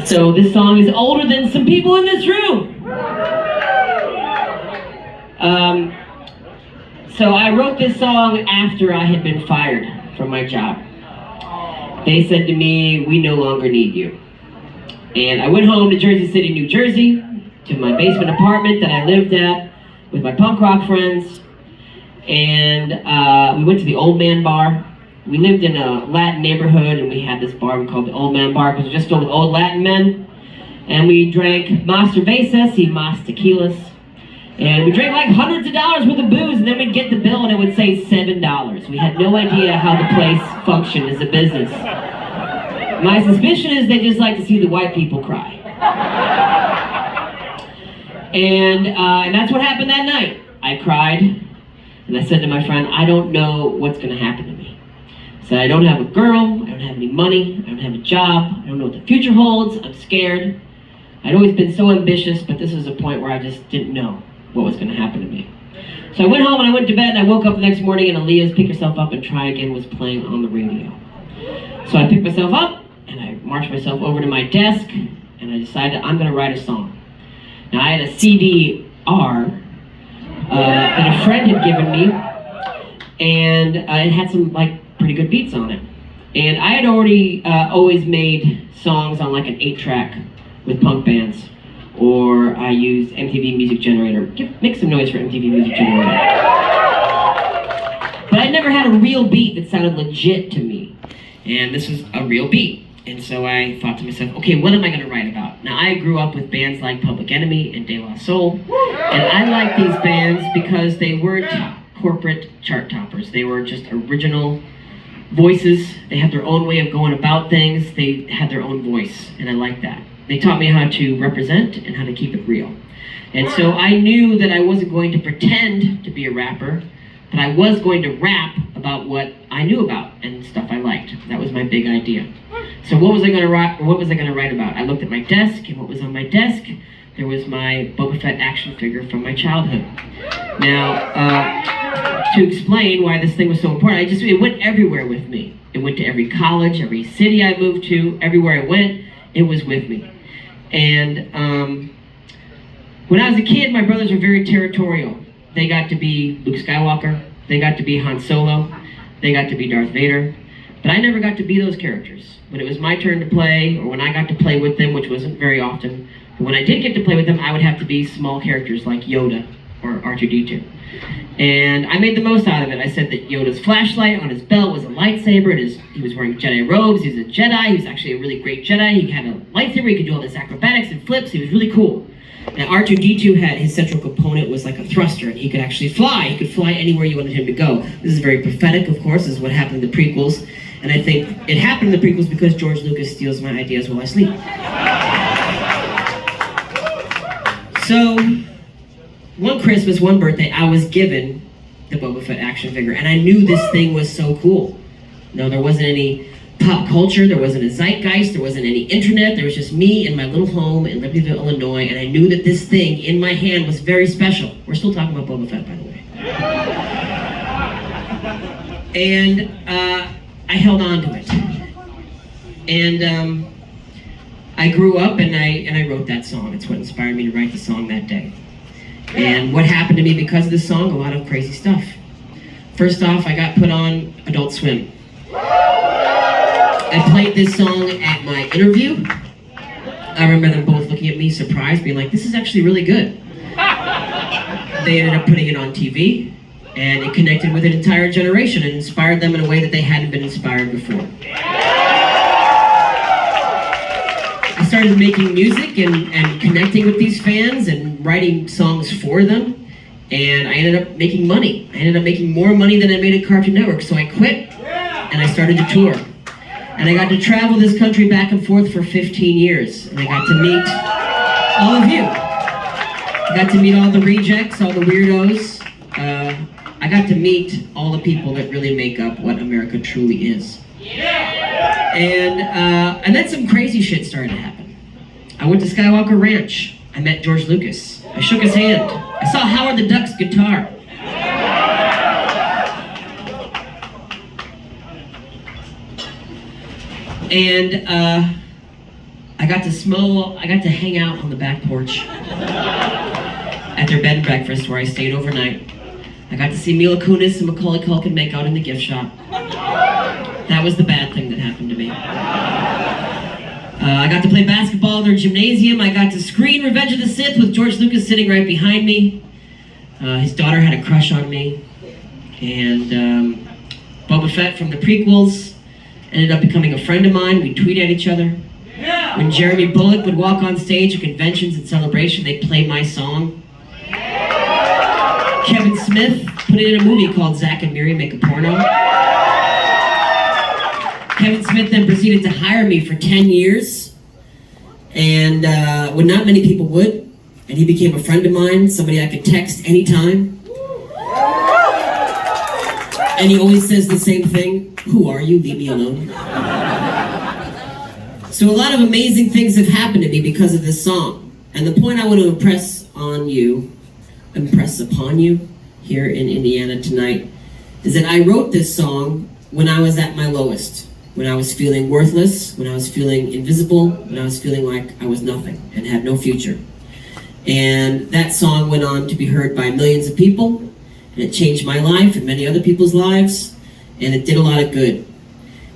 So this song is older than some people in this room. So I wrote this song after I had been fired from my job. They said to me, "We no longer need you." And I went home to Jersey City, New Jersey, to my basement apartment that I lived at with my punk rock friends. And we went to the Old Man Bar. We lived in a Latin neighborhood, and we had this bar we called the Old Man Bar because it was just filled with old Latin men. And we drank mas cervezas y mas tequilas. And we drank like hundreds of dollars worth of booze, and then we'd get the bill and it would say $7. We had no idea how the place functioned as a business. My suspicion is they just like to see the white people cry. And that's what happened that night. I cried, and I said to my friend, "I don't know what's going to happen to me." I said, "I don't have a girl, I don't have any money, I don't have a job, I don't know what the future holds, I'm scared." I'd always been so ambitious, but this was a point where I just didn't know what was going to happen to me. So I went home and I went to bed, and I woke up the next morning and Aaliyah's Pick Yourself Up and Try Again was playing on the radio. So I picked myself up and I marched myself over to my desk and I decided I'm going to write a song. Now I had a CD-R that a friend had given me, and it had some like pretty good beats on it. And I had already always made songs on like an 8-track with punk bands, or I used MTV Music Generator. Make some noise for MTV Music Generator. But I never had a real beat that sounded legit to me. And this was a real beat. And so I thought to myself, okay, what am I going to write about? Now I grew up with bands like Public Enemy and De La Soul. And I liked these bands because they weren't corporate chart toppers. They were just original voices. They had their own way of going about things. They had their own voice. And I liked that. They taught me how to represent and how to keep it real. And so I knew that I wasn't going to pretend to be a rapper, but I was going to rap about what I knew about and stuff I liked. That was my big idea. So what was I going to write about? I looked at my desk, and what was on my desk? There was my Boba Fett action figure from my childhood. Now, to explain why this thing was so important, it went everywhere with me. It went to every college, every city I moved to, everywhere I went, it was with me. And when I was a kid, my brothers were very territorial. They got to be Luke Skywalker, they got to be Han Solo, they got to be Darth Vader, but I never got to be those characters. When it was my turn to play, or when I got to play with them, which wasn't very often, but when I did get to play with them, I would have to be small characters like Yoda or R2-D2. And I made the most out of it. I said that Yoda's flashlight on his belt was a lightsaber, and he was wearing Jedi robes, he was a Jedi, he was actually a really great Jedi, he had a lightsaber, he could do all this acrobatics and flips, he was really cool. And R2-D2 had, his central component was like a thruster, and he could actually fly. He could fly anywhere you wanted him to go. This is very prophetic, of course. This is what happened in the prequels. And I think it happened in the prequels because George Lucas steals my ideas while I sleep. So, one Christmas, one birthday, I was given the Boba Fett action figure, and I knew this thing was so cool. No, there wasn't any pop culture, there wasn't a zeitgeist, there wasn't any internet, there was just me in my little home in Libertyville, Illinois, and I knew that this thing in my hand was very special. We're still talking about Boba Fett, by the way. And I held on to it. And I grew up and I wrote that song. It's what inspired me to write the song that day. And what happened to me because of this song? A lot of crazy stuff. First off, I got put on Adult Swim. I played this song at my interview. I remember them both looking at me surprised, being like, this is actually really good. They ended up putting it on TV, and it connected with an entire generation and inspired them in a way that they hadn't been inspired before. I started making music and connecting with these fans and writing songs for them, and I ended up making money. I ended up making more money than I made at Cartoon Network, so I quit, and I started to tour. And I got to travel this country back and forth for 15 years. And I got to meet all of you. I got to meet all the rejects, all the weirdos. I got to meet all the people that really make up what America truly is. And then some crazy shit started to happen. I went to Skywalker Ranch. I met George Lucas. I shook his hand. I saw Howard the Duck's guitar. And I got to hang out on the back porch at their bed and breakfast where I stayed overnight. I got to see Mila Kunis and Macaulay Culkin make out in the gift shop. That was the bad thing that happened to me. I got to play basketball in their gymnasium. I got to screen Revenge of the Sith with George Lucas sitting right behind me. His daughter had a crush on me. And Boba Fett from the prequels ended up becoming a friend of mine. We'd tweet at each other. Yeah. When Jeremy Bullock would walk on stage at conventions and celebration, they'd play my song. Kevin Smith put it in a movie called Zack and Miri Make a Porno. Kevin Smith then proceeded to hire me for 10 years, and when not many people would, and he became a friend of mine, somebody I could text anytime. And he always says the same thing, "Who are you? Leave me alone." So a lot of amazing things have happened to me because of this song. And the point I want to impress upon you here in Indiana tonight, is that I wrote this song when I was at my lowest. When I was feeling worthless, when I was feeling invisible, when I was feeling like I was nothing and had no future. And that song went on to be heard by millions of people, and it changed my life and many other people's lives, and it did a lot of good.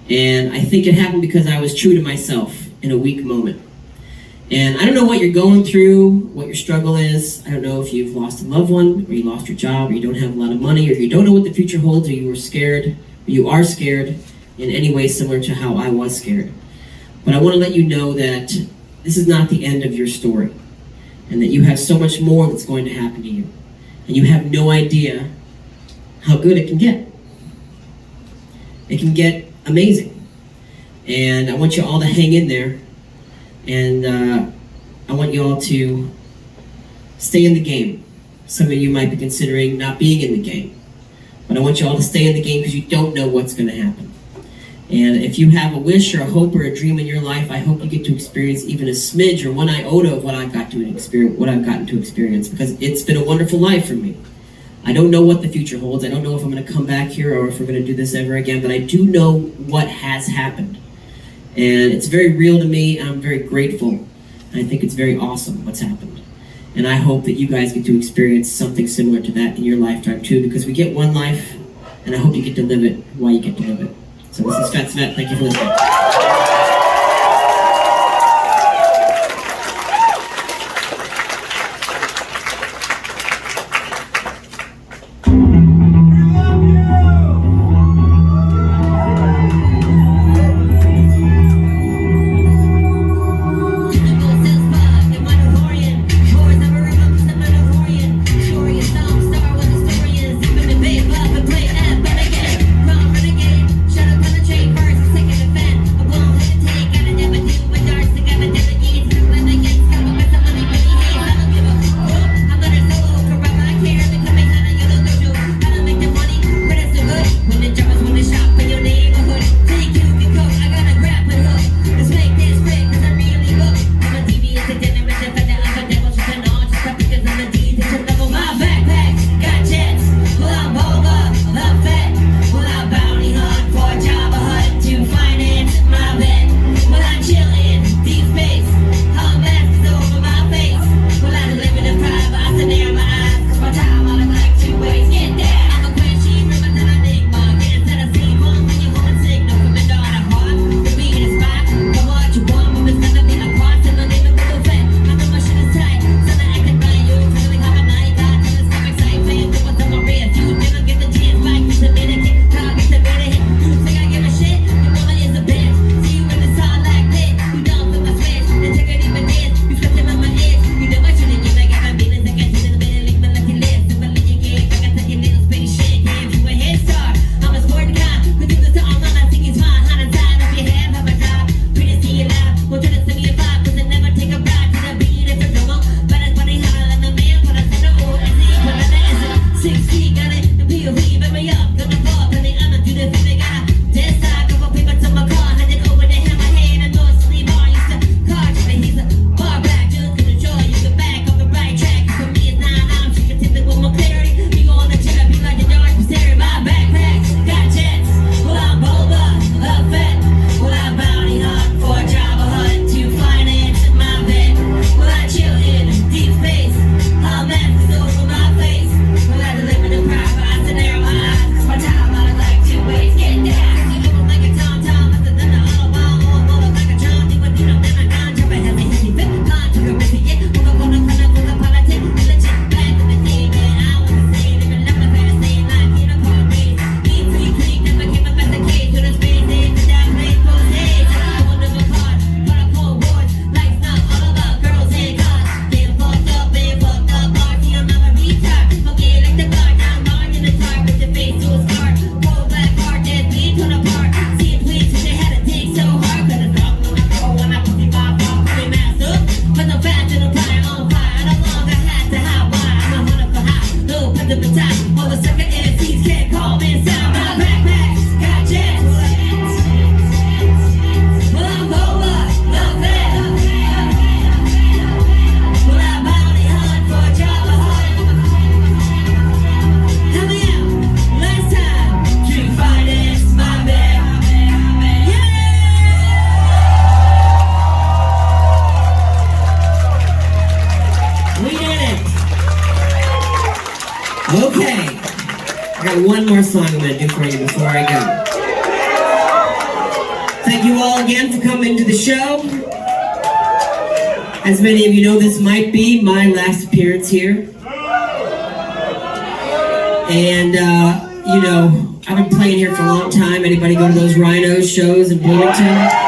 And I think it happened because I was true to myself in a weak moment. And I don't know what you're going through, what your struggle is. I don't know if you've lost a loved one, or you lost your job, or you don't have a lot of money, or you don't know what the future holds, or you were scared, or you are scared in any way similar to how I was scared. But I want to let you know that this is not the end of your story, and that you have so much more that's going to happen to you. And you have no idea how good it can get. It can get amazing. And I want you all to hang in there. And I want you all to stay in the game. Some of you might be considering not being in the game. But I want you all to stay in the game because you don't know what's going to happen. And if you have a wish or a hope or a dream in your life, I hope you get to experience even a smidge or one iota of what I've gotten to experience, because it's been a wonderful life for me. I don't know what the future holds. I don't know if I'm going to come back here or if we're going to do this ever again, but I do know what has happened. And it's very real to me, and I'm very grateful. And I think it's very awesome what's happened. And I hope that you guys get to experience something similar to that in your lifetime too, because we get one life, and I hope you get to live it while you get to live it. So this is Fett's Vette. Thank you for listening. Shut up on the train first, second offend. Okay, I got one more song I'm gonna do for you before I go. Thank you all again for coming to the show. As many of you know, this might be my last appearance here. And, you know, I've been playing here for a long time. Anybody go to those Rhinos shows in Bloomington?